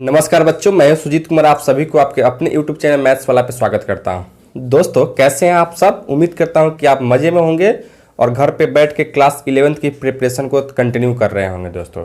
नमस्कार बच्चों, मैं सुजीत कुमार आप सभी को आपके अपने YouTube चैनल मैथ्स वाला पे स्वागत करता हूं। दोस्तों कैसे हैं आप सब। उम्मीद करता हूं कि आप मज़े में होंगे और घर पे बैठ के क्लास 11th की प्रिपरेशन को कंटिन्यू कर रहे होंगे। दोस्तों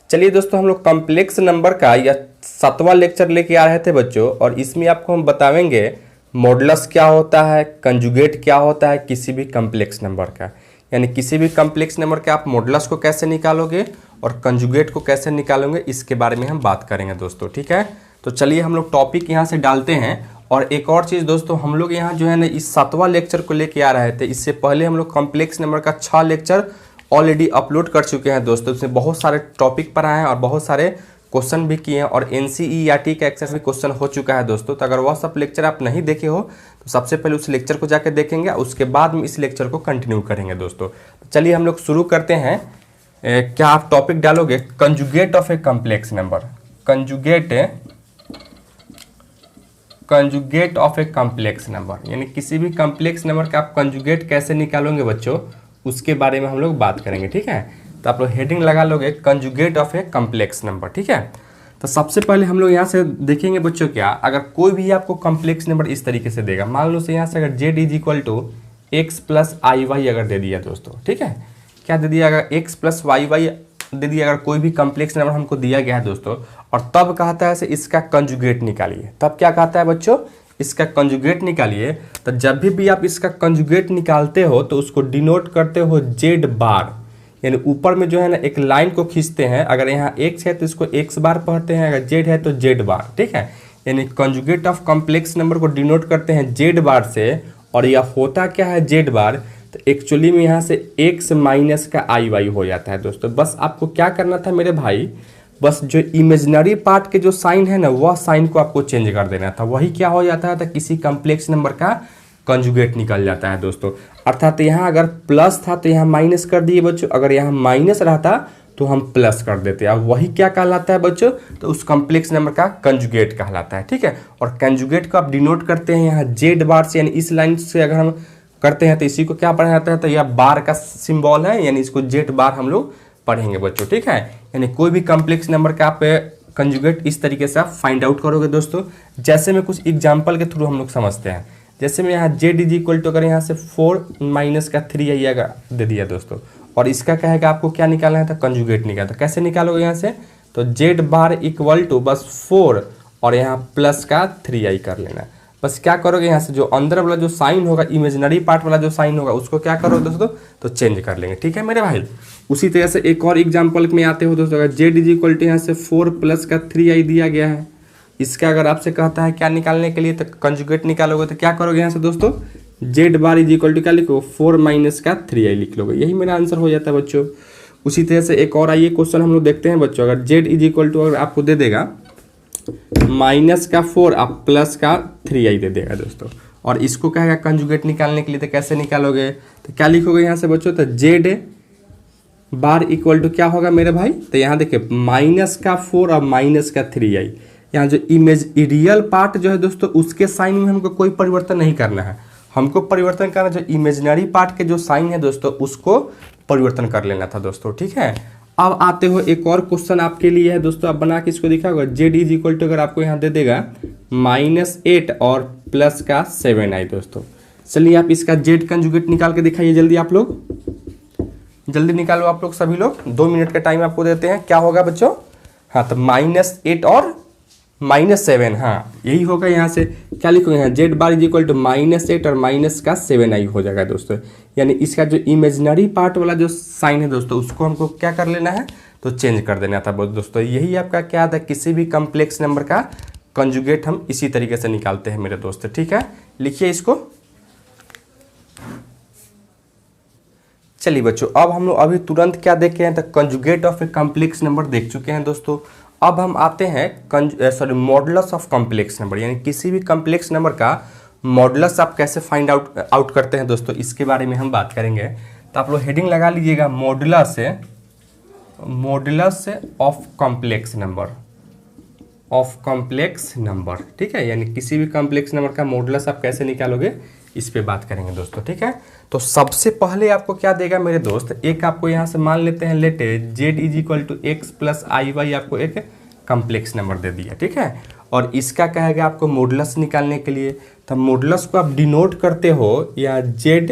चलिए दोस्तों, हम लोग कॉम्प्लेक्स नंबर का या 7वां लेक्चर लेके आ रहे थे बच्चों, और इसमें आपको हम बतावेंगे मॉडुलस क्या होता है, कंजुगेट क्या होता है किसी भी कॉम्प्लेक्स नंबर का, यानी किसी भी कॉम्प्लेक्स नंबर के आप मॉडुलस को कैसे निकालोगे और कंजुगेट को कैसे निकालोगे, इसके बारे में हम बात करेंगे दोस्तों। ठीक है, तो चलिए हम लोग टॉपिक यहाँ से डालते हैं। और एक और चीज़ दोस्तों, हम लोग यहाँ जो है ना इस 7वां लेक्चर को लेके आ रहे थे। इससे पहले हम लोग कॉम्प्लेक्स नंबर का 6 लेक्चर ऑलरेडी अपलोड कर चुके हैं दोस्तों। इसमें बहुत सारे टॉपिक पढ़ाए हैं और बहुत सारे क्वेश्चन भी किए हैं, और NCERT का एक्सेस भी क्वेश्चन हो चुका है दोस्तों। तो अगर वह सब लेक्चर आप नहीं देखे हो तो सबसे पहले उस लेक्चर को जाकर देखेंगे, उसके बाद में इस लेक्चर को कंटिन्यू करेंगे दोस्तों। चलिए हम लोग शुरू करते हैं। क्या आप टॉपिक डालोगे, conjugate of a complex number. Conjugate of a complex number, यानी किसी भी कॉम्प्लेक्स नंबर का आप कंजुगेट कैसे निकालोगे बच्चों, उसके बारे में हम लोग बात करेंगे। ठीक है, तो आप लोग हेडिंग लगा लोगे conjugate of a complex number. ठीक है, तो सबसे पहले हम लोग यहाँ से देखेंगे बच्चों, क्या अगर कोई भी आपको कॉम्प्लेक्स नंबर इस तरीके से देगा, मान लो से यहाँ से अगर z is equal to X plus I Y अगर दे दिया दोस्तों। ठीक है, क्या दे दिया, अगर x प्लस वाई वाई दे दिया, अगर कोई भी कॉम्प्लेक्स नंबर हमको दिया गया है दोस्तों, और तब कहता है से इसका कंजुगेट निकालिए। तब क्या कहता है बच्चों, इसका कंजुगेट निकालिए। तो जब भी आप इसका कंजुगेट निकालते हो तो उसको डिनोट करते हो z बार, यानी ऊपर में जो है ना एक लाइन को खींचते हैं। अगर यहाँ x है तो इसको x बार पढ़ते हैं, अगर z है तो z बार। ठीक है, यानी कंजुगेट ऑफ कॉम्प्लेक्स नंबर को डिनोट करते हैं z बार से, और यह होता क्या है z बार, तो एक्चुअली में यहाँ से x माइनस का आई वाई हो जाता है दोस्तों। बस आपको क्या करना था मेरे भाई, बस जो इमेजिनरी पार्ट के जो साइन है ना, वह साइन को आपको चेंज कर देना था। वही क्या हो जाता है, तो किसी कॉम्प्लेक्स नंबर का कंजुगेट निकल जाता है दोस्तों। अर्थात यहाँ अगर प्लस था तो यहाँ माइनस कर दिए बच्चों, अगर यहाँ माइनस रहता तो हम प्लस कर देते। अब वही क्या कहलाता है बच्चों, तो उस कॉम्प्लेक्स नंबर का कंजुगेट कहलाता है। ठीक है, और कंजुगेट को आप डिनोट करते हैं यहाँ z बार से, यानी इस लाइन से अगर हम करते हैं तो इसी को क्या पढ़ा जाता है, तो यह बार का सिंबल है, यानी इसको z बार हम लोग पढ़ेंगे बच्चों। ठीक है, यानी कोई भी कॉम्प्लेक्स नंबर का आप कंजुगेट इस तरीके से आप फाइंड आउट करोगे दोस्तों। जैसे में कुछ एग्जाम्पल के थ्रू हम लोग समझते हैं। जैसे में यहाँ z इज इक्वल टू, अगर यहाँ से 4 माइनस का 3 आइएगा दे दिया दोस्तों, और इसका कहेगा आपको क्या निकालना है, तो कंजुगेट निकालना। तो कैसे निकालोगे यहाँ से, तो z बार इक्वल टू बस 4 और यहाँ प्लस का 3i कर लेना। बस क्या करोगे, यहाँ से जो अंदर वाला जो साइन होगा, इमेजिनरी पार्ट वाला जो साइन होगा, उसको क्या करो दोस्तों, तो चेंज कर लेंगे। ठीक है मेरे भाई। उसी तरह से एक और एग्जाम्पल में आते हो दोस्तों, अगर z इज इक्वल टू यहाँ से 4 प्लस का 3i दिया गया है, इसका अगर आपसे कहता है क्या निकालने के लिए, तो कंजुगेट निकालोगे। तो क्या करोगे यहाँ से दोस्तों, z bar is equal to क्या लिखो, 4 माइनस का 3i लिख लोगे। यही मेरा आंसर हो जाता है बच्चों। उसी तरह से एक और आइए क्वेश्चन हम लोग देखते हैं बच्चों। अगर z इज इक्वल टू अगर आपको दे देगा माइनस का 4 आप प्लस का 3i दे देगा दोस्तों, और इसको कहेगा कंजुगेट निकालने के लिए, तो कैसे निकालोगे, तो क्या लिखोगे यहाँ से बच्चों, तो z बार इक्वल टू क्या होगा मेरे भाई, तो यहाँ देखिए माइनस का 4 और माइनस का 3i। यहाँ जो रियल पार्ट जो है दोस्तों, उसके साइन में हमको कोई परिवर्तन नहीं करना है। हमको परिवर्तन करना जो इमेजिनरी पार्ट के जो साइन है दोस्तों, उसको परिवर्तन कर लेना था दोस्तों। ठीक है, अब आते हो एक और क्वेश्चन आपके लिए है दोस्तों, आप बना के इसको दिखा होगा। z इज इक्वल टू अगर आपको यहाँ दे देगा -8 और प्लस का 7i दोस्तों। चलिए आप इसका z कंजुगेट निकाल के दिखाइए जल्दी, आप लोग जल्दी निकालो आप लोग सभी लोग। 2 मिनट का टाइम आपको देते हैं। क्या होगा बच्चों, हाँ तो -8 और -7, हाँ यही होगा। यहाँ से क्या लिखोगे, यहाँ z bar is equal to -8 और माइनस का 7i हो जाएगा दोस्तों। यानी इसका जो इमेजिनरी पार्ट वाला जो साइन है दोस्तों, उसको हमको क्या कर लेना है, तो चेंज कर देना था दोस्तों। यही आपका क्या था, किसी भी कॉम्प्लेक्स नंबर का कंजुगेट हम इसी तरीके से निकालते हैं मेरे दोस्त। ठीक है, लिखिए इसको। चलिए बच्चों, अब हम लोग अभी तुरंत क्या देखे हैं, तो conjugate of a complex number देख चुके हैं दोस्तों। अब हम आते हैं मॉडुलस ऑफ कॉम्प्लेक्स नंबर, यानी किसी भी कॉम्प्लेक्स नंबर का मॉडुलस आप कैसे फाइंड आउट करते हैं दोस्तों, इसके बारे में हम बात करेंगे। तो आप लोग हेडिंग लगा लीजिएगा, मॉडुलस ऑफ कॉम्प्लेक्स नंबर। ठीक है, यानी किसी भी कॉम्प्लेक्स नंबर का मॉडुलस आप कैसे निकालोगे, इस पे बात करेंगे दोस्तों। ठीक है, तो सबसे पहले आपको क्या देगा मेरे दोस्त, एक आपको यहाँ से मान लेते हैं let z is equal to X plus I Y आपको एक कम्प्लेक्स नंबर दे दिया, ठीक है। और इसका कहेगा आपको मॉडुलस निकालने के लिए, तो मॉडुलस को आप डिनोट करते हो या जेड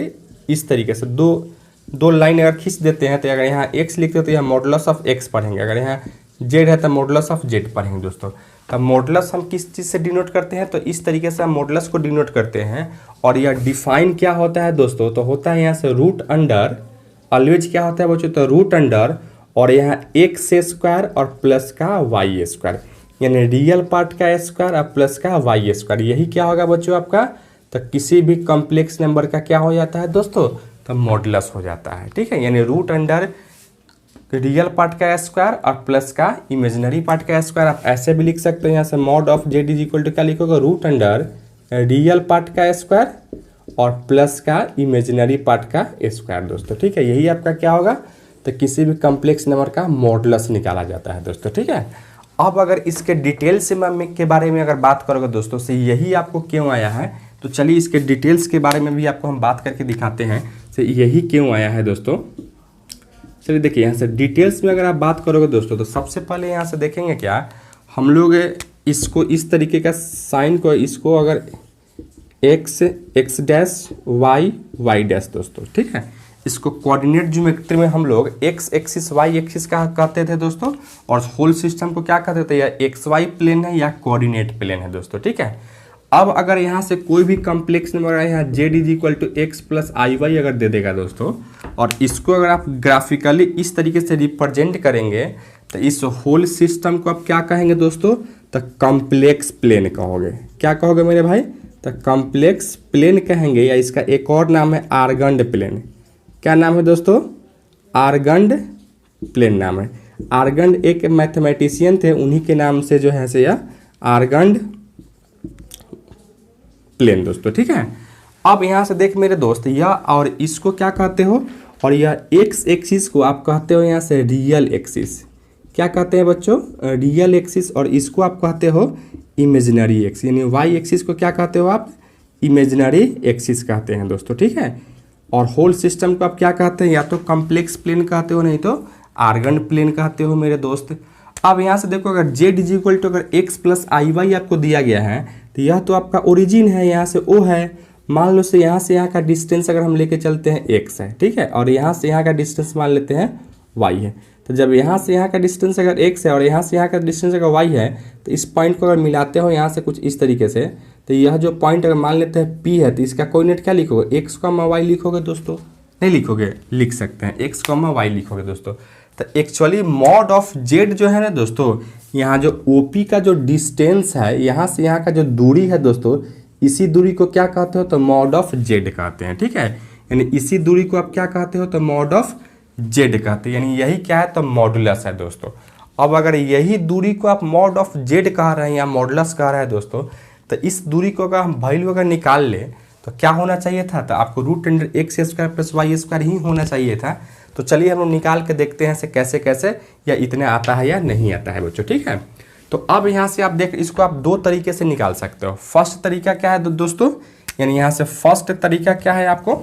इस तरीके से दो लाइन अगर खींच देते हैं, तो अगर यहाँ एक्स लिखते हो तो यहाँ मॉडुलस ऑफ एक्स पढ़ेंगे, अगर यहाँ जेड है तो मॉडुलस ऑफ जेड पढ़ेंगे दोस्तों। तो मॉडुलस हम किस चीज़ से डिनोट करते हैं, तो इस तरीके से हम मॉडुलस को डिनोट करते हैं। और यह डिफाइन क्या होता है दोस्तों, तो होता है यहाँ से रूट अंडर, ऑलवेज क्या होता है बच्चों, तो रूट अंडर और यहाँ एक्स स्क्वायर और प्लस का वाई स्क्वायर, यानी रियल पार्ट का स्क्वायर और प्लस का वाई स्क्वायर, यही क्या होगा बच्चों आपका, तो किसी भी कॉम्प्लेक्स नंबर का क्या हो जाता है दोस्तों, तो मॉडुलस हो जाता है, ठीक है। यानी रूट अंडर रियल पार्ट का स्क्वायर और प्लस का इमेजिनरी पार्ट का स्क्वायर, आप ऐसे भी लिख सकते हैं यहाँ से mod of Z is equal to क्या लिखोगे, रूट अंडर रियल पार्ट का स्क्वायर और प्लस का इमेजिनरी पार्ट का स्क्वायर दोस्तों, ठीक है। यही आपका क्या होगा, तो किसी भी कॉम्प्लेक्स नंबर का मॉडुलस निकाला जाता है दोस्तों, ठीक है। अब अगर इसके डिटेल्स के बारे में अगर बात करोगे दोस्तों, से यही आपको क्यों आया है, तो चलिए इसके डिटेल्स के बारे में भी आपको हम बात करके दिखाते हैं, से यही क्यों आया है दोस्तों। चलिए देखिए यहाँ से डिटेल्स में अगर आप बात करोगे दोस्तों, तो सबसे पहले यहाँ से देखेंगे क्या हम लोग इसको इस तरीके का साइन को, इसको अगर एक्स डैश वाई डैश दोस्तों, ठीक है। इसको कोऑर्डिनेट ज्योमेट्री में हम लोग एक्स एक्सिस वाई एक्सिस का कहते थे दोस्तों, और होल सिस्टम को क्या कहते थे, या एक्स वाई प्लेन है या कोऑर्डिनेट प्लेन है दोस्तों, ठीक है। अब अगर यहाँ से कोई भी कॉम्प्लेक्स नंबर यहाँ Z is equal to X plus I Y अगर दे देगा दोस्तों, और इसको अगर आप ग्राफिकली इस तरीके से रिप्रेजेंट करेंगे, तो इस होल सिस्टम को आप क्या कहेंगे दोस्तों, तो कॉम्प्लेक्स प्लेन कहोगे। क्या कहोगे मेरे भाई, तो कॉम्प्लेक्स प्लेन कहेंगे, या इसका एक और नाम है आर्गंड प्लेन। क्या नाम है दोस्तों, आर्गंड प्लेन नाम है। आर्गंड एक मैथमेटिशियन थे, उन्हीं के नाम से जो है से यह आर्गंड प्लेन दोस्तों, ठीक है। अब यहाँ से देख मेरे दोस्त, यह और इसको क्या कहते हो, और यह एक्स एक्सिस को आप कहते हो यहाँ से रियल एक्सिस। क्या कहते हैं बच्चों, रियल एक्सिस, और इसको आप कहते हो इमेजिनरी एक्सिस, यानी वाई एक्सिस को क्या कहते हो आप, इमेजिनरी एक्सिस कहते हैं दोस्तों, ठीक है। और होल सिस्टम को आप क्या कहते हैं, या तो कॉम्प्लेक्स प्लेन कहते हो, नहीं तो आर्गन प्लेन कहते हो मेरे दोस्त। अब यहाँ से देखो, अगर जेड इज इक्वल टू अगर एक्स प्लस आई वाई आपको दिया गया है, तो यह तो आपका ओरिजिन है, यहाँ से ओ है, मान लो से यहाँ का डिस्टेंस अगर हम लेके चलते हैं एक्स है, ठीक है, और यहाँ से यहाँ का डिस्टेंस मान लेते हैं वाई है। तो जब यहाँ से यहाँ का डिस्टेंस अगर एक्स है और यहाँ से यहाँ का डिस्टेंस अगर वाई है, तो इस पॉइंट को अगर मिलाते हो यहाँ से कुछ इस तरीके से, तो यह जो पॉइंट अगर मान लेते हैं पी है, तो इसका कोऑर्डिनेट क्या लिखोगे, एक्स कॉमा वाई लिखोगे दोस्तों, नहीं लिखोगे, लिख सकते हैं एक्स कॉमा वाई लिखोगे दोस्तों। तो एक्चुअली मॉड ऑफ जेड जो है ना दोस्तों, यहाँ जो ओपी का जो डिस्टेंस है, यहाँ से यहाँ का जो दूरी है दोस्तों, इसी दूरी को क्या कहते हो, तो मॉड ऑफ जेड कहते हैं, ठीक है। यानी इसी दूरी को आप क्या कहते हो, तो मॉड ऑफ जेड कहते हैं, यानी यही क्या है, तो मॉडुलस है दोस्तों। अब अगर यही दूरी को आप मॉड ऑफ जेड कह रहे हैं या मॉडुलस कह रहे हैं दोस्तों, तो इस दूरी को अगर हम वैल्यू अगर निकाल ले, तो क्या होना चाहिए था, तो आपको root under X square plus Y square ही होना चाहिए था। तो चलिए हम लोग निकाल के देखते हैं से कैसे कैसे, या इतने आता है या नहीं आता है बच्चों, ठीक है। तो अब यहाँ से आप देख, इसको आप दो तरीके से निकाल सकते हो। फर्स्ट तरीका क्या है दोस्तों, यानी यहाँ से फर्स्ट तरीका क्या है, आपको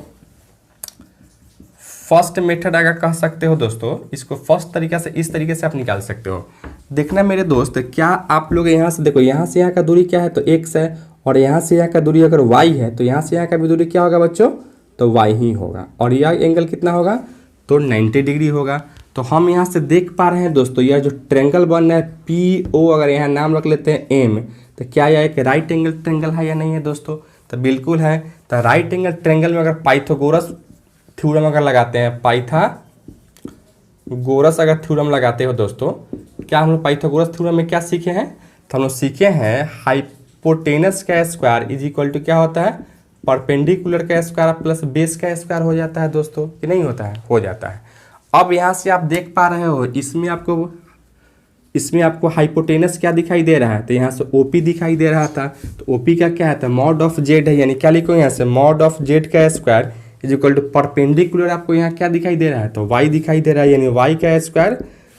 फर्स्ट मेथड अगर कह सकते हो दोस्तों, इसको फर्स्ट तरीका से इस तरीके से आप निकाल सकते हो। देखना मेरे दोस्त, क्या आप लोग यहाँ से देखो, यहाँ से यहाँ का दूरी क्या है, तो एक्स है, और यहाँ से यहाँ का दूरी अगर वाई है, तो यहाँ से यहाँ का भी दूरी क्या होगा बच्चों, तो वाई ही होगा, और यह एंगल कितना होगा, तो 90 डिग्री होगा। तो हम यहाँ से देख पा रहे हैं दोस्तों, यह जो ट्रेंगल बन रहा है पी ओ, अगर यहाँ नाम रख लेते हैं एम, तो क्या यह एक राइट एंगल ट्रेंगल है या नहीं है दोस्तों, तो बिल्कुल है। तो राइट एंगल ट्रेंगल में अगर पाइथागोरस थ्योरम अगर लगाते हैं, पाइथागोरस अगर थ्योरम लगाते हो दोस्तों, क्या हम लोग पाइथागोरस थ्योरम में क्या सीखे हैं, तो हम लोग सीखे हैं हाइपोटेनस का स्क्वायर इज इक्वल टू क्या होता है, परपेंडिकुलर का स्क्वायर प्लस बेस का स्क्वायर हो जाता है दोस्तों, कि नहीं होता है, हो जाता है। अब यहाँ से आप देख पा रहे हो, इसमें आपको हाइपोटेनस क्या दिखाई दे रहा है, तो यहाँ से ओपी दिखाई दे रहा था, तो ओपी का क्या है, तो मॉड ऑफ जेड है, यानी क्या लिखो यहाँ से मॉड ऑफ जेड का square is equal to perpendicular, आपको यहाँ क्या दिखाई दे रहा है, तो वाई दिखाई दे रहा है, यानी वाई का स्क्वायर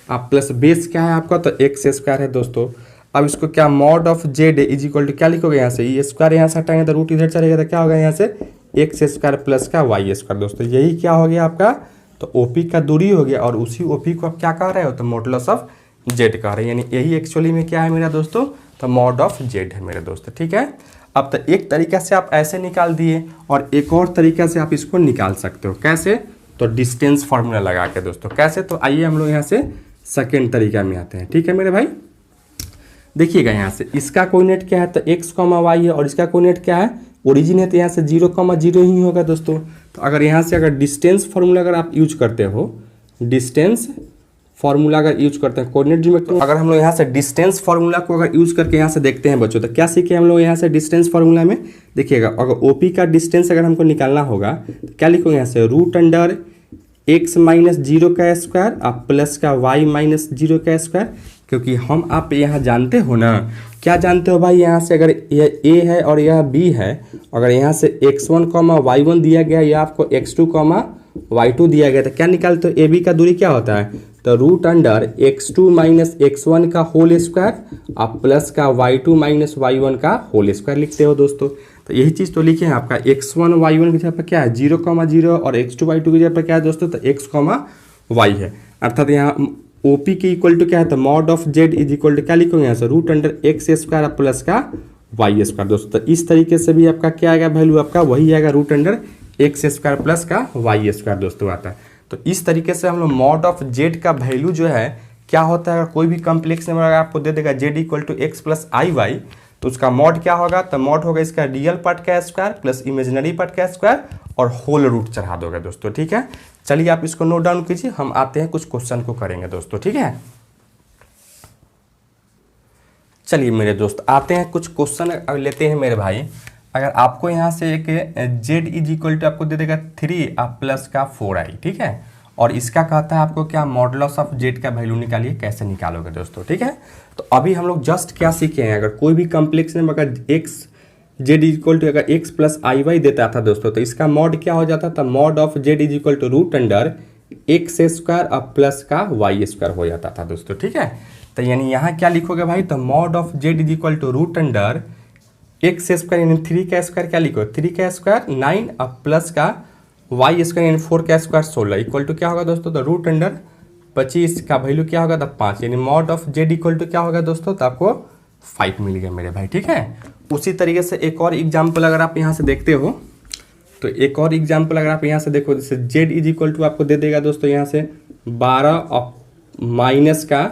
आप प्लस बेस क्या है आपका, तो एक्स स्क्वायर है दोस्तों। अब इसको क्या mod of Z is equal to क्या लिखोगे, यहाँ से ये स्क्वायर यहाँ से हटाएंगे तो रूट इधर चलेगा, तो क्या होगा यहाँ से एक्स स्क्वायर प्लस का वाई स्क्वायर दोस्तों। यही क्या हो गया आपका, तो ओपी का दूरी हो गया, और उसी ओपी को आप क्या कह रहे हो, तो मॉडुलस ऑफ जेड कह रहे हैं, यानी यही एक्चुअली में क्या है मेरा दोस्तों, तो मॉड ऑफ जेड है मेरे दोस्त, ठीक है। अब तो एक तरीका से आप ऐसे निकाल दिए और एक और तरीका से आप इसको निकाल सकते हो, कैसे, तो डिस्टेंस फार्मूला लगा के दोस्तों। कैसे, तो आइए हम लोग यहाँ से सेकेंड तरीका में आते हैं, ठीक है मेरे भाई। देखिएगा यहाँ से इसका कोऑर्डिनेट क्या है, तो x, y है, और इसका कोऑर्डिनेट क्या है, ओरिजिन है, तो यहाँ से 0, 0 ही होगा दोस्तों। तो अगर यहाँ से अगर डिस्टेंस फार्मूला अगर आप यूज करते हो, डिस्टेंस फार्मूला अगर यूज करते हैं कोऑर्डिनेट ज्योमेट्री, अगर हम लोग यहाँ से डिस्टेंस फार्मूला को अगर यूज करके यहाँ से देखते हैं बच्चों, तो क्या सीखे हम लोग यहाँ से डिस्टेंस फार्मूला में। देखिएगा अगर ओपी का डिस्टेंस अगर हमको निकालना होगा तो क्या लिखोगे यहाँ से, रूट अंडर x माइनस 0 का स्क्वायर आप प्लस का y माइनस 0 का स्क्वायर, क्योंकि हम आप यहाँ जानते हो ना, क्या जानते हो भाई, यहाँ से अगर यह a है और यह b है, अगर यहाँ से x1, y1 दिया गया या आपको x2, y2 दिया गया, तो क्या निकालते हो, ab का दूरी क्या होता है, तो root under x2 minus x1 का होल स्क्वायर आप प्लस का y2 माइनस y1 का होल स्क्वायर लिखते हो दोस्तों। तो यही चीज़ तो लिखे हैं आपका x1 y1 की जगह पर क्या है 0, 0 और x2 y2 की जगह पर क्या है दोस्तों, तो x, y है। अर्थात यहाँ OP की इक्वल टू क्या है, तो mod of Z is equal to क्या लिखोगे यहाँ से, root under x square plus का y स्क्वायर दोस्तों। तो इस तरीके से भी आपका क्या आएगा वैल्यू, आपका वही आएगा, root under x square plus का y स्क्वायर दोस्तों आता है। तो इस तरीके से हम लोग मॉड ऑफ जेड का वैल्यू जो है क्या होता है, कोई भी कॉम्प्लेक्स नंबर अगर आपको दे देगा Z equal to X plus I Y, तो उसका मॉड क्या होगा, तो मॉड होगा इसका रियल पार्ट का स्क्वायर प्लस इमेजिनरी पार्ट का स्क्वायर और होल रूट चढ़ा दोगे दोस्तों, ठीक है। चलिए आप इसको नोट डाउन कीजिए, हम आते हैं कुछ क्वेश्चन को करेंगे दोस्तों, ठीक है। चलिए मेरे दोस्त आते हैं कुछ क्वेश्चन लेते हैं मेरे भाई। अगर आपको यहाँ से एक जेड इज इक्वल टू आपको दे देगा 3 आप प्लस का 4i, ठीक है, और इसका कहता है आपको क्या, मॉडुलस ऑफ जेड का वैल्यू निकालिए, कैसे निकालोगे दोस्तों, ठीक है। तो अभी हम लोग जस्ट क्या सीखे हैं, अगर कोई भी कॉम्प्लेक्स नंबर अगर X Z is equal to अगर एक्स प्लस आई वाई देता था दोस्तों, तो इसका मॉड क्या हो जाता था, mod of Z is equal to root under X square अब प्लस का वाई स्क्वायर हो जाता था दोस्तों, ठीक है। तो यानी यहाँ क्या लिखोगे भाई, तो mod of Z is equal to root under X square यानी 3 का स्क्वायर क्या लिखो, 3 का स्क्वायर 9 अब प्लस का वाई स्क्वायर यानी 4 का स्क्वायर 16 इक्वल टू क्या होगा दोस्तों, तो रूट अंडर 25 का वैल्यू क्या होगा, तो 5, यानी mod of Z equal to क्या होगा दोस्तों, तो आपको 5 मिल गया मेरे भाई, ठीक है। उसी तरीके से एक और एग्जाम्पल अगर आप यहाँ से देखते हो, तो एक और एग्जाम्पल अगर आप यहाँ से देखो, जैसे जेड इज इक्वल टू आपको दे देगा दोस्तों यहाँ से 12 माइनस का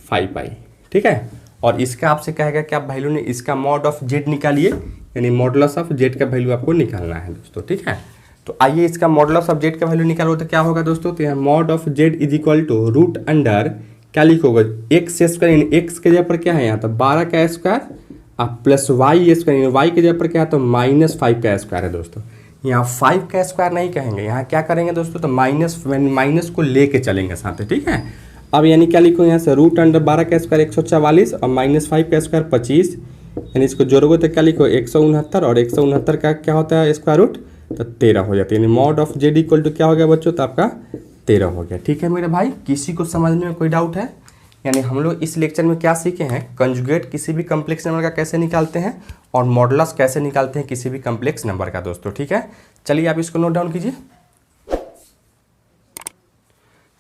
5i, ठीक है, और इसका आपसे कहेगा कि आप वैल्यू ने इसका मॉड ऑफ जेड निकालिए, यानी मॉडुलस ऑफ जेड का वैल्यू आपको निकालना है दोस्तों, ठीक है। तो आइए इसका मॉडुलस ऑफ जेड का वैल्यू निकालो, तो क्या होगा दोस्तों, तो यहाँ mod of Z is equal to root under क्या लिखोगे, एक्स स्क्वायर यानी एक्स के जगह पर क्या है यहाँ, तो 12 का स्क्वायर आप प्लस वाई स्क्वायर यानी वाई के जगह पर क्या है, तो -5 का स्क्वायर है दोस्तों। यहाँ 5 का स्क्वायर नहीं कहेंगे, यहाँ क्या करेंगे दोस्तों, तो माइनस को लेके चलेंगे साथ, ठीक है। अब यानी क्या लिखो यहाँ से, रूट अंडर 12 का स्क्वायर 144 और -5 का स्क्वायर 25, यानी इसको जोड़ोगे तो क्या लिखो 169 और 169 का क्या होता है स्क्वायर रूट, तो 13 हो जाती है, यानी mod of Z equal to क्या हो गया बच्चों, तो आपका 13 हो गया, ठीक है मेरे भाई। किसी को समझने में कोई डाउट है, यानी हम लोग इस लेक्चर में क्या सीखे हैं, कंजुगेट किसी भी कम्प्लेक्स नंबर का कैसे निकालते हैं और मॉडुलस कैसे निकालते हैं किसी भी कम्प्लेक्स नंबर का दोस्तों, ठीक है। चलिए आप इसको नोट डाउन कीजिए।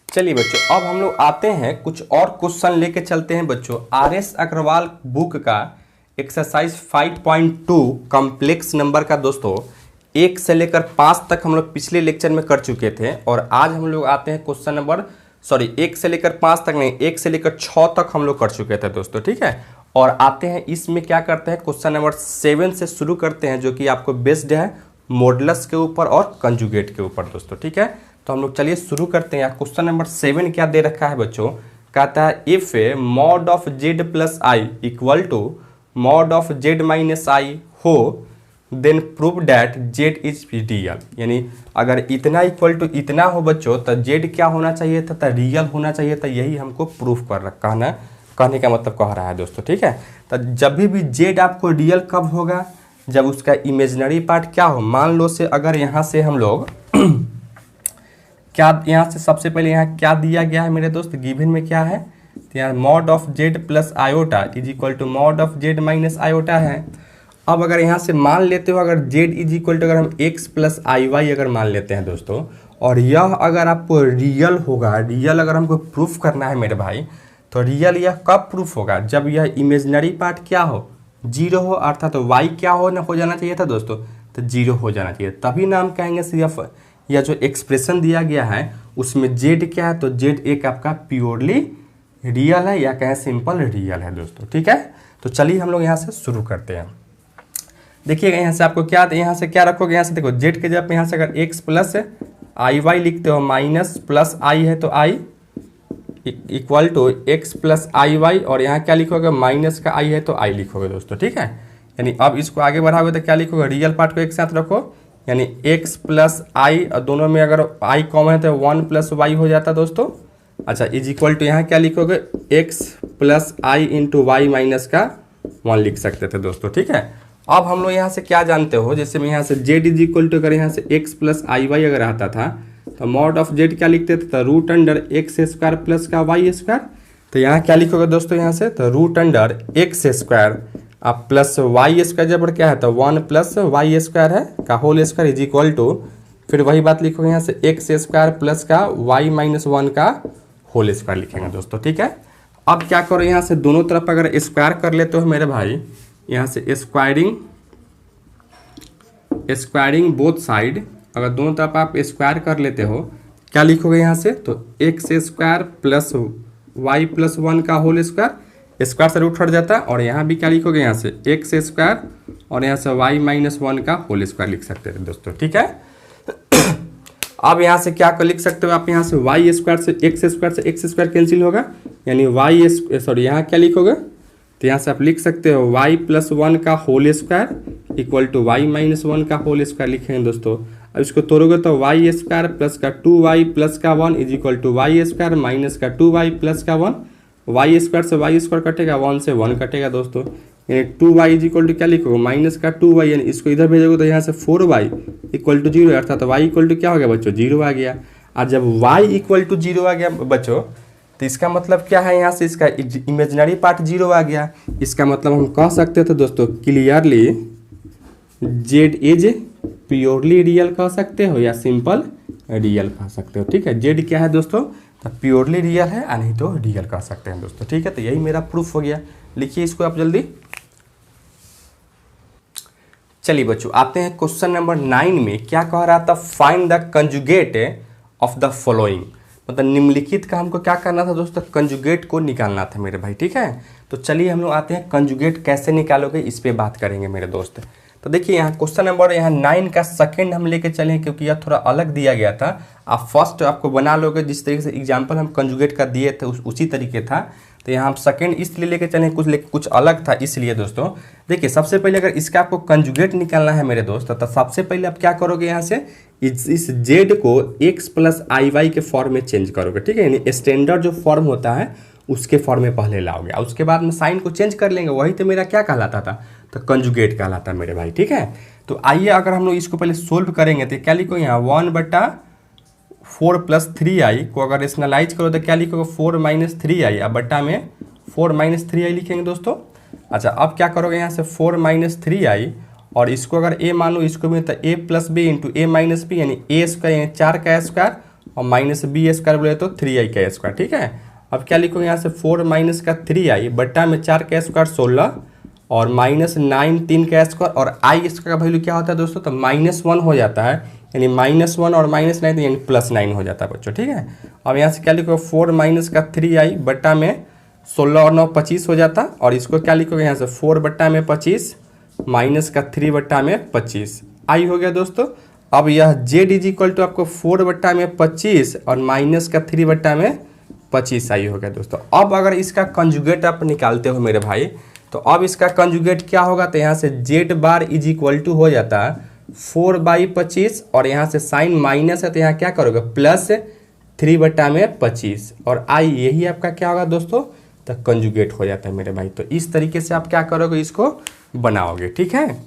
चलिए बच्चों अब हम लोग आते हैं कुछ और क्वेश्चन लेके चलते हैं बच्चों। RS अग्रवाल बुक का एक्सरसाइज 5.2 कॉम्प्लेक्स नंबर का दोस्तों 1 से लेकर 5 तक हम लोग पिछले लेक्चर में कर चुके थे, और आज हम लोग आते हैं क्वेश्चन नंबर 1 से लेकर 5 तक नहीं, 1 से लेकर 6 तक हम लोग कर चुके थे दोस्तों, ठीक है। और आते हैं इसमें क्या करते हैं, क्वेश्चन नंबर 7 से शुरू करते हैं, जो कि आपको बेस्ड है मॉडुलस के ऊपर और कंजुगेट के ऊपर दोस्तों, ठीक है। तो हम लोग चलिए शुरू करते हैं। क्वेश्चन नंबर 7 क्या दे रखा है बच्चों, कहता है if mod of Z plus i equal to mod of Z minus i हो then prove that Z is real, यानी अगर इतना इक्वल टू इतना हो बच्चों तो जेड क्या होना चाहिए था, तो रियल होना चाहिए था, यही हमको प्रूफ कर रखा है, कहने का मतलब कह रहा है दोस्तों, ठीक है। तो जब भी जेड आपको रियल कब होगा, जब उसका इमेजिनरी पार्ट क्या हो, मान लो से अगर यहाँ से हम लोग क्या यहाँ से सबसे पहले यहाँ क्या दिया गया है मेरे दोस्त, गिवन में क्या है, तो यहाँ mod of Z plus iota is equal to mod of Z minus iota है। अब अगर यहाँ से मान लेते हो अगर जेड इज इक्वल टू अगर हम एक्स प्लस आई वाई अगर मान लेते हैं दोस्तों, और यह अगर आपको रियल होगा, रियल अगर हमको प्रूफ करना है मेरे भाई, तो रियल यह कब प्रूफ होगा, जब यह इमेजिनरी पार्ट क्या हो, जीरो हो, अर्थात तो वाई क्या हो जाना चाहिए था दोस्तों, तो जीरो हो जाना चाहिए, तभी ना हम कहेंगे सिर्फ यह जो एक्सप्रेशन दिया गया है उसमें जेड क्या है, तो जेड एक आपका प्योरली रियल है या कहें सिंपल रियल है दोस्तों। ठीक है, तो चलिए हम लोग यहाँ से शुरू करते हैं। देखिएगा यहाँ से आपको क्या, यहाँ से क्या रखोगे, यहाँ से देखो जेड के जब यहाँ से अगर एक्स प्लस आई वाई लिखते हो, माइनस प्लस आई है तो i equal to X plus I Y, और यहाँ क्या लिखोगे, माइनस का आई है तो आई लिखोगे दोस्तों। ठीक है, यानी अब इसको आगे बढ़ाओगे तो क्या लिखोगे, रियल पार्ट को एक साथ रखो, यानी x प्लस आई, और दोनों में अगर i कॉमन है तो 1 प्लस वाई हो जाता दोस्तों। अच्छा, इज इक्वल टू यहाँ क्या लिखोगे, x प्लस आई इंटू वाई माइनस का 1 लिख सकते थे दोस्तों। ठीक है, अब हम लोग यहाँ से क्या जानते हो, जैसे मैं यहाँ से z इज इक्वल टू अगर यहाँ से x प्लस आई वाई अगर आता था तो मॉड ऑफ z क्या लिखते थे, तो root under X square plus का वाई स्क्वायर। तो यहाँ क्या लिखोगे दोस्तों, यहाँ से तो रूट अंडर एक्स स्क्वायर अब प्लस वाई स्क्वायर जब क्या है तो 1 प्लस वाई स्क्वायर है का whole square is equal to, फिर वही बात लिखोगे यहाँ से एक्स स्क्वायर प्लस का वाई माइनस 1 का होल स्क्वायर लिखेंगे दोस्तों। ठीक है, अब क्या करो, यहाँ से दोनों तरफ अगर स्क्वायर कर लेते हो मेरे भाई, यहाँ से स्क्वायरिंग बोथ साइड, अगर दोनों तरफ आप स्क्वायर कर लेते हो क्या लिखोगे यहाँ से, तो X square plus Y plus 1 का होल स्क्वायर, स्क्वायर से रूट हट जाता है, और यहाँ भी क्या लिखोगे, यहाँ से एक्स स्क्वायर और यहाँ से वाई माइनस 1 का होल स्क्वायर लिख सकते हैं दोस्तों। ठीक है, अब यहाँ से क्या कर लिख सकते हो आप, यहाँ से वाई स्क्वायर से एक्स स्क्वायर कैंसिल होगा, यानी वाई सॉरी यहाँ क्या लिखोगे, तो यहाँ से आप लिख सकते हो वाई प्लस 1 का whole square equal to Y minus 1 का होल स्क्वायर लिखेंगे दोस्तों। अब इसको तोड़ोगे तो वाई स्क्वायर प्लस का 2y प्लस का 1 is equal to Y square minus का 2y प्लस का 1, वाई स्क्वायर से वाई स्क्वायर कटेगा, 1 से 1 कटेगा दोस्तों, यानी 2y इज इक्वल टू क्या लिखोगे, माइनस का 2y, यानी इसको इधर भेजोगे तो यहाँ से 4y इक्वल टू 0, अर्थात y इक्वल टू क्या हो गया बच्चों, 0 आ गया। और जब y इक्वल टू 0 आ गया बच्चों, तो इसका मतलब क्या है, यहाँ से इसका इमेजिनरी पार्ट 0 आ गया, इसका मतलब हम कह सकते थे दोस्तों clearly Z is purely real कह सकते हो या सिंपल रियल कह सकते हो। ठीक है, जेड क्या है दोस्तों, तो प्योरली रियल है या नहीं तो रियल कह सकते हैं दोस्तों। ठीक है, तो यही मेरा प्रूफ हो गया, लिखिए इसको आप जल्दी। चलिए बच्चों आते हैं क्वेश्चन नंबर 9 में, क्या कह रहा था, find the conjugate of the following, मतलब निम्नलिखित का हमको क्या करना था दोस्तों, कंजुगेट को निकालना था मेरे भाई। ठीक है, तो चलिए हम लोग आते हैं कंजुगेट कैसे निकालोगे इस पे बात करेंगे मेरे दोस्त। तो देखिए यहाँ क्वेश्चन नंबर यहाँ 9 का सेकंड हम लेके चले, क्योंकि यह थोड़ा अलग दिया गया था, आप फर्स्ट आपको बना लोगे जिस तरीके से एग्जाम्पल हम कंजुगेट का दिए थे उसी तरीके था, तो यहाँ हम सेकंड इसलिए लेके चले, कुछ अलग था इसलिए दोस्तों। देखिए सबसे पहले अगर इसका आपको कंजुगेट निकालना है मेरे दोस्त, तो सबसे पहले आप क्या करोगे, यहाँ से इस जेड को एक्स प्लस आई वाई के फॉर्म में चेंज करोगे। ठीक है, यानी स्टैंडर्ड जो फॉर्म होता है उसके फॉर्म में पहले लाओगे, और उसके बाद में साइन को चेंज कर लेंगे, वही तो मेरा क्या कहलाता था, तो कंजुगेट कहलाता है मेरे भाई। ठीक है, तो आइए अगर हम लोग इसको पहले सोल्व करेंगे तो क्या लिखो, यहाँ 1/4 प्लस 3i को अगर रेशनलाइज करो तो क्या लिखोगे, 4 माइनस 3i, अब बट्टा में 4 माइनस 3i लिखेंगे दोस्तों। अच्छा, अब क्या करोगे, यहाँ से 4 माइनस 3i, और इसको अगर a मानो, इसको भी तो a plus B into A minus B, यानी a स्क्वायर यानी 4 का स्क्वायर और माइनस बी स्क्वायर बोले तो 3i का स्क्वायर। ठीक है, अब क्या लिखोगे, यहाँ से 4 माइनस का 3i बट्टा में 4 का स्क्वायर 16 और माइनस 9 3 का स्क्वायर, और आई इसका वैल्यू क्या होता है दोस्तों, तो -1 हो जाता है, यानी -1 और -9 यानी +9 हो जाता है बच्चों। ठीक है, अब यहाँ से क्या लिखोगे, 4 माइनस का 3i बट्टा में 16 और 9 25 हो जाता, और इसको क्या लिखोगे, यहाँ से 4 बट्टा में 25 माइनस का 3 बट्टा में 25 आई हो गया दोस्तों। अब यह जेड इज इक्वल टू आपको 4 बट्टा में 25 और माइनस का 3 बट्टा में 25 आई हो गया दोस्तों। अब अगर इसका कंजुगेट आप निकालते हो मेरे भाई, तो अब इसका कंजुगेट क्या होगा, तो यहाँ से Z bar is equal to हो जाता है 4/25, और यहाँ से साइन माइनस है तो यहाँ क्या करोगे, प्लस 3 बट्टा में 25, और आई यही आपका क्या होगा दोस्तों, तो कंजुगेट हो जाता है मेरे भाई। तो इस तरीके से आप क्या करोगे, इसको बनाओगे। ठीक है,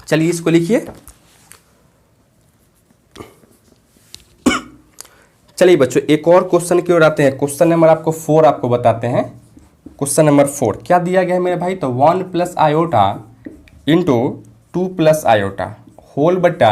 चलिए इसको लिखिए। चलिए बच्चों एक और क्वेश्चन की ओर आते हैं, क्वेश्चन नंबर आपको 4 आपको बताते हैं। क्वेश्चन नंबर 4 क्या दिया गया है मेरे भाई, तो 1 plus iota into 2 plus iota whole बट्टा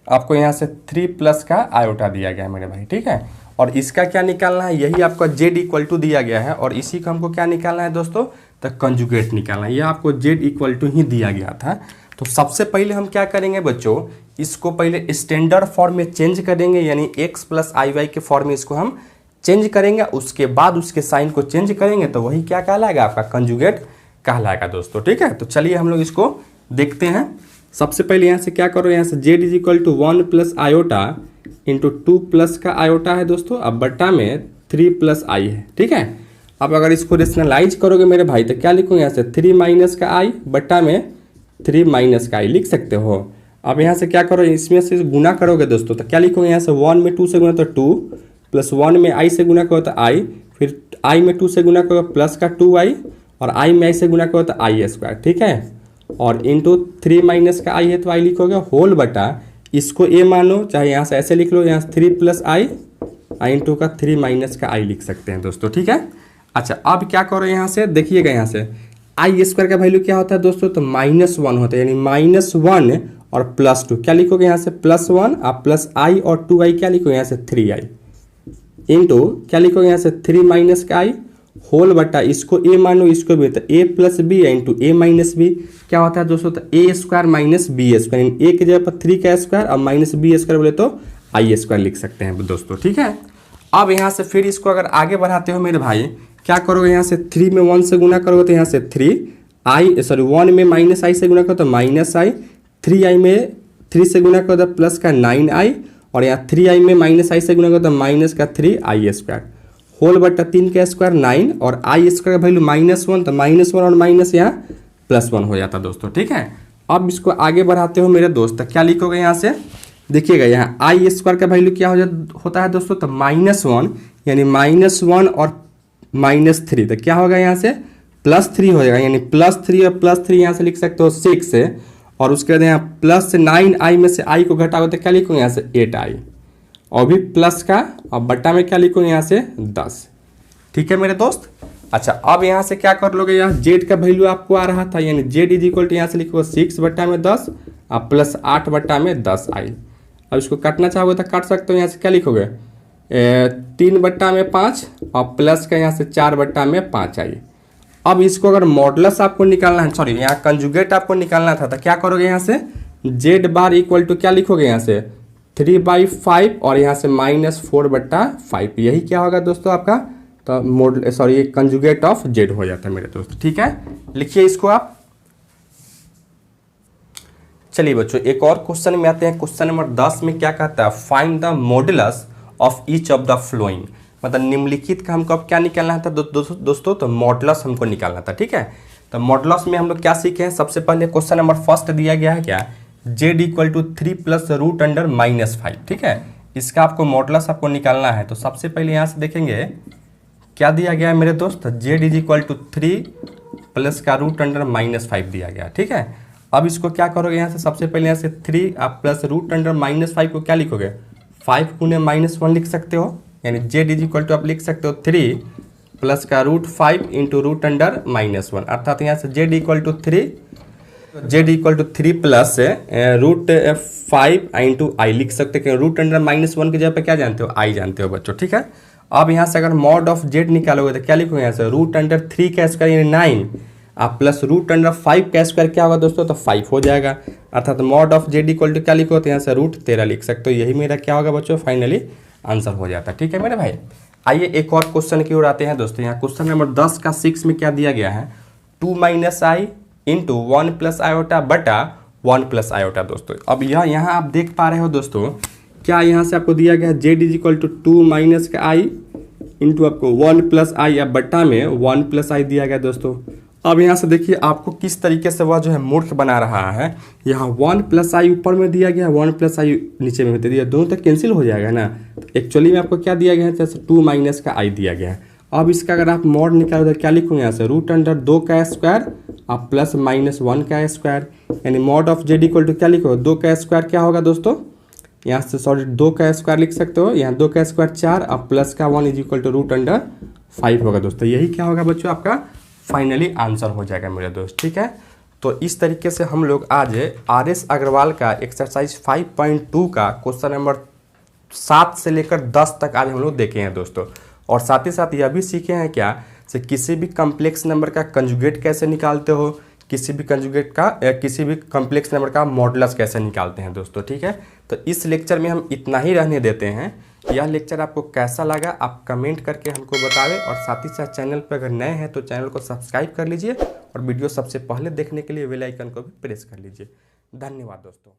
आपको यहाँ से 3 प्लस का आयोटा दिया गया है मेरे भाई, ठीक है। और इसका क्या निकालना है, यही आपका जेड इक्वल टू दिया गया है, और इसी को हमको क्या निकालना है दोस्तों, तो कंजुगेट निकालना है। ये आपको जेड इक्वल टू ही दिया गया था। तो सबसे पहले हम क्या करेंगे बच्चों, इसको पहले स्टैंडर्ड फॉर्म में चेंज करेंगे, यानी x प्लस आई वाई के फॉर्म में इसको हम चेंज करेंगे। उसके बाद उसके साइन को चेंज करेंगे तो वही क्या कहलाएगा, आपका कंजुगेट कहलाएगा दोस्तों, ठीक है। तो चलिए हम लोग इसको देखते हैं। सबसे पहले यहाँ से क्या करो, यहाँ से Z is equal to 1 plus iota into 2 plus का आयोटा है दोस्तों, अब बट्टा में 3 प्लस आई है, ठीक है। अब अगर इसको रेशनलाइज करोगे मेरे भाई तो क्या लिखोगे, यहाँ से 3 माइनस का आई बट्टा में 3 माइनस का आई लिख सकते हो। अब यहाँ से क्या करो, इसमें से गुना करोगे दोस्तों तो क्या लिखोगे, यहाँ से 1 में 2 से गुना तो 2 प्लस 1 में आई से गुना करो तो आई, फिर आई में 2 से गुना करो प्लस का 2i, और आई में आई से गुना करो तो आई स्क्वायर, ठीक है। और इंटू 3 माइनस का आई है तो आई लिखोगे होल बटा, इसको ए मानो, चाहे यहाँ से ऐसे लिख लो, यहाँ से 3 प्लस आई इंटू का 3 माइनस का आई लिख सकते हैं दोस्तों, ठीक है। अच्छा अब क्या करो, यहाँ से देखिएगा, यहाँ से आई स्क्वायर का वैल्यू क्या होता है दोस्तों, तो -1 होता है, यानी -1 और +2 क्या लिखोगे, यहाँ से +1 आप प्लस आई और 2i क्या लिखोगे, यहाँ से 3i इंटू क्या लिखोगे, यहाँ से 3 माइनस का आई होल बटा, इसको ए मानो इसको भी, तो a plus B into A minus B क्या होता है दोस्तों, तो A square minus B square, A की जगह पर 3 का स्क्वायर और माइनस बी स्क्वायर बोले तो आई स्क्वायर लिख सकते हैं दोस्तों, ठीक है। अब यहाँ से फिर इसको अगर आगे बढ़ाते हो मेरे भाई, क्या करोगे, यहाँ से 3 में 1 से गुना करोगे तो यहाँ से 1 में माइनस आई से गुना करो तो माइनस आई, 3i में 3 से गुना करो तो प्लस का 9i, और यहाँ 3i में माइनस आई से गुना करो तो माइनस का 3i स्क्वायर होल बटा 3 का स्क्वायर 9, और आई स्क्वायर का वैल्यू -1 तो -1 और माइनस यहाँ +1 हो जाता दोस्तों, ठीक है। अब इसको आगे बढ़ाते हो मेरे दोस्त, क्या लिखोगे, यहाँ से देखिएगा, यहाँ आई स्क्वायर का वैल्यू क्या होता है दोस्तों, तो -1, यानी -1 और -3 तो क्या होगा, यहाँ से +3 हो जाएगा, यानी +3 और +3 यहाँ से लिख सकते हो 6 से, और उसके बाद यहाँ +9i में से i को घटाओगे तो क्या लिखोगे, यहाँ से 8i, और भी प्लस का, और बट्टा में क्या लिखोगे, यहाँ से 10, ठीक है मेरे दोस्त। अच्छा अब यहाँ से क्या कर लोगे, यहाँ जेड का वैल्यू आपको आ रहा था, यानी जेड इज इक्वल टू यहाँ से लिखोगे 6 बट्टा में 10 और प्लस 8 बट्टा में 10i। अब इसको काटना चाहोगे तो काट सकते हो, यहाँ से क्या लिखोगे, 3 बट्टा में 5 और प्लस का यहाँ से 4 बट्टा में 5i। अब इसको अगर मॉडुलस आपको निकालना है, सॉरी यहाँ कंजुगेट आपको निकालना था, तो क्या करोगे, यहाँ से जेड बार इक्वल टू क्या लिखोगे, यहाँ से 3/5 और यहाँ से -4 बट्टा 5, यही क्या होगा दोस्तों आपका, तो कंजुगेट ऑफ जेड हो जाता है मेरे दोस्त, ठीक है। लिखिए इसको आप। चलिए बच्चों एक और क्वेश्चन में आते हैं। क्वेश्चन नंबर 10 में क्या कहता है, find the modulus of each of the flowing, मतलब निम्नलिखित का हमको अब क्या निकालना था दोस्तों, तो मॉडुलस हमको निकालना था, ठीक है। तो मॉडुलस में हम लोग क्या सीखे हैं, सबसे पहले क्वेश्चन नंबर फर्स्ट दिया गया है क्या, Z equal to 3 plus root under -5, ठीक है। इसका आपको मॉडुलस आपको निकालना है। तो सबसे पहले यहाँ से देखेंगे क्या दिया गया है मेरे दोस्त, Z is equal to 3 plus का रूट अंडर -5 दिया गया, ठीक है। अब इसको क्या करोगे, यहाँ से सबसे पहले यहाँ से 3 आप प्लस रूट अंडर -5 को क्या लिखोगे, 5 गुने -1 लिख सकते हो, यानी जेड इज इक्वल टू आप लिख सकते हो 3 प्लस का √5 इंटू रूट अंडर -1, अर्थात यहाँ से Z equal to 3 plus √5 into i लिख सकते हैं। रूट अंडर -1 की जगह पे क्या जानते हो, आई जानते हो बच्चों, ठीक है। अब यहाँ से अगर मॉड ऑफ जेड निकालोगे तो क्या लिखोगे, यहाँ से रूट अंडर 3 का स्क्वायर यानी 9 आप प्लस रूट अंडर 5 का स्क्वायर क्या होगा दोस्तों, तो 5 हो जाएगा, अर्थात mod of Z equal to क्या लिखो, तो यहाँ से √13 लिख सकते हो। यही मेरा क्या होगा बच्चों, फाइनली आंसर हो जाता है, ठीक है मेरे भाई। आइए एक और क्वेश्चन की ओर आते हैं दोस्तों। यहाँ क्वेश्चन नंबर 10 का 6 में क्या दिया गया है, 2 - i इंटू 1 प्लस आयोटा बटा 1 प्लस आयोटा दोस्तों। अब यहाँ आप देख पा रहे हो दोस्तों, क्या यहाँ से आपको दिया गया है Z is equal to 2 - i into आपको 1 प्लस आई या बट्टा में 1 प्लस आई दिया गया दोस्तों। अब यहाँ से देखिए आपको किस तरीके से वह जो है मूर्ख बना रहा है। यहाँ 1 प्लस आई ऊपर में दिया गया, 1 प्लस आई नीचे में दे दिया, दोनों तक कैंसिल हो जाएगा ना। एक्चुअली में आपको क्या दिया गया है, जैसे 2 - का आई दिया गया है। अब इसका अगर आप मॉड निकालो तो क्या लिखोगे, यहाँ से रूट अंडर 2 का स्क्वायर आप प्लस -1 का स्क्वायर, यानी mod of Z equal to क्या लिखो, 2 का स्क्वायर क्या होगा दोस्तों, यहाँ से 2 का स्क्वायर लिख सकते हो, यहाँ 2 का स्क्वायर 4 अब प्लस का 1 is equal to root under 5 होगा दोस्तों। यही क्या होगा बच्चों, आपका फाइनली आंसर हो जाएगा मेरे दोस्त, ठीक है। तो इस तरीके से हम लोग आज RS अग्रवाल का एक्सरसाइज 5.2 का क्वेश्चन नंबर 7 से लेकर 10 तक आज हम लोग देखे हैं दोस्तों। और साथ ही साथ यह भी सीखे हैं क्या से किसी भी कम्प्लेक्स नंबर का कंजुगेट कैसे निकालते हो, किसी भी कम्प्लेक्स नंबर का मॉडुलस कैसे निकालते हैं दोस्तों। ठीक है, तो इस लेक्चर में हम इतना ही रहने देते हैं। यह लेक्चर आपको कैसा लगा आप कमेंट करके हमको बतावें, और साथ ही साथ चैनल पर अगर नए हैं तो चैनल को सब्सक्राइब कर लीजिए और वीडियो सबसे पहले देखने के लिए बेल आइकन को भी प्रेस कर लीजिए। धन्यवाद दोस्तों।